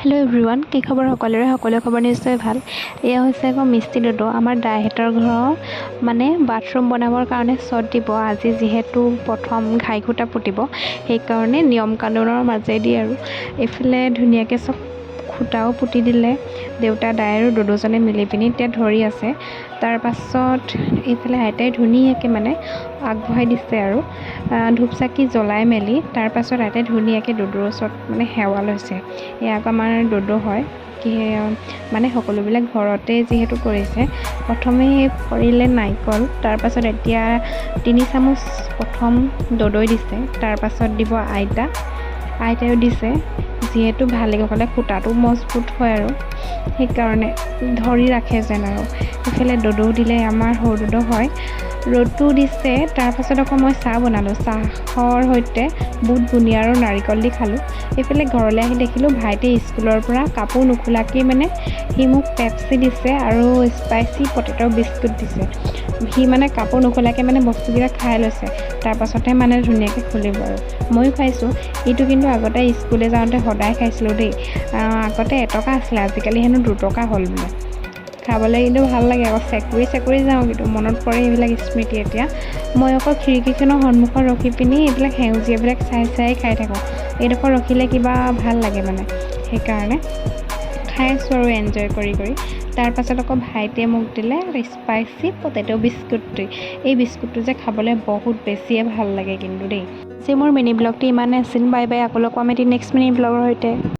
Hello' everyone, কি খবৰ সকলোৰে খবৰ নিশ্চয় ভাল। এয়া হৈছে আকৌ মিষ্টি ড'ডো। আমাৰ দাইহঁতৰ ঘৰৰ বাথৰুম বনাবৰ কাৰণে চট দিব। আজি যিহেতু প্ৰথম ঘাই খুঁটা পুতিব, সেইকাৰণে নিয়ম কানুনৰ মাজেদি আৰু এইফালে ধুনীয়াকৈ চব খুঁটাও পুতি দিলে। দেউতা, দাই আৰু ড'ডোজনে মিলি পিনি এতিয়া ধৰি আছে। তাৰ পাছত এইফালে আইতাই ধুনীয়াকৈ আগবঢ়াই দিছে আৰু ধূপ চাকি জ্বলাই মেলি। তাৰ পাছত আইতাই ধুনীয়াকৈ ড'ডোৰ ওচৰত সেৱা লৈছে। এয়া আকৌ আমাৰ ড'ডো হয়, কি সকলোবিলাক ঘৰতে যিহেতু কৰিছে। প্ৰথমে কৰিলে নাৰিকল, তাৰপাছত এতিয়া 3 চামুচ প্ৰথম ড'ডোই দিছে। তাৰ পাছত দিব আইতায়ো দিছে। যিহেতু ভালে ক'লে খুঁটাটো মজবুত হয় আৰু সেইকাৰণে ধৰি ৰাখে যেন। আৰু ইফালে ড'ডো দিলে, আমাৰ সৰু ড'ডো হয়, ৰ'দটো দিছে। তাৰপাছত আকৌ মই চাহ বনালোঁ। চাহৰ সৈতে বুট, বুনিয়া আৰু নাৰিকল দি খালোঁ। এইফালে ঘৰলৈ আহি দেখিলোঁ ভাইটিয়ে স্কুলৰ পৰা কাপোৰ নোখোলাকৈ সি মোক পেপচি দিছে আৰু স্পাইচি পটেটো বিস্কুট দিছে। সি কাপোৰ নোখোলাকৈ বস্তুকেইটা খাই লৈছে। তাৰপাছতহে ধুনীয়াকৈ খুলিব আৰু ময়ো খাইছোঁ। এইটো কিন্তু আগতে স্কুললৈ যাওঁতে সদায় খাইছিলোঁ দেই। আগতে 1 টকা আছিলে, আজিকালি হেনো 2 টকা হ'ল বোলে। খাবলৈ কিন্তু ভাল লাগে। আকৌ চেকুৰি যাওঁ, কিন্তু মনত পৰে এইবিলাক স্মৃতি এতিয়া। মই আকৌ খিৰিকীখনৰ সন্মুখত ৰখি পিনি এইবিলাক সেউজীয়াবিলাক চাই খাই থাকোঁ। এইডোখৰ ৰখিলে কিবা ভাল লাগে সেইকাৰণে খাই আছোঁ আৰু এনজয় কৰি। তাৰ পাছত আকৌ ভাইটিয়ে মোক দিলে স্পাইচি পটেটো বিস্কুটটো। এই বিস্কুটটো যে খাবলৈ বহুত বেছিয়ে ভাল লাগে কিন্তু দেই। আজি মোৰ মিনি ব্লগটো ইমানেই আছিল। বাই বাই, আকৌ লগ পাম এটি নেক্সট মিনি ব্লগৰ সৈতে।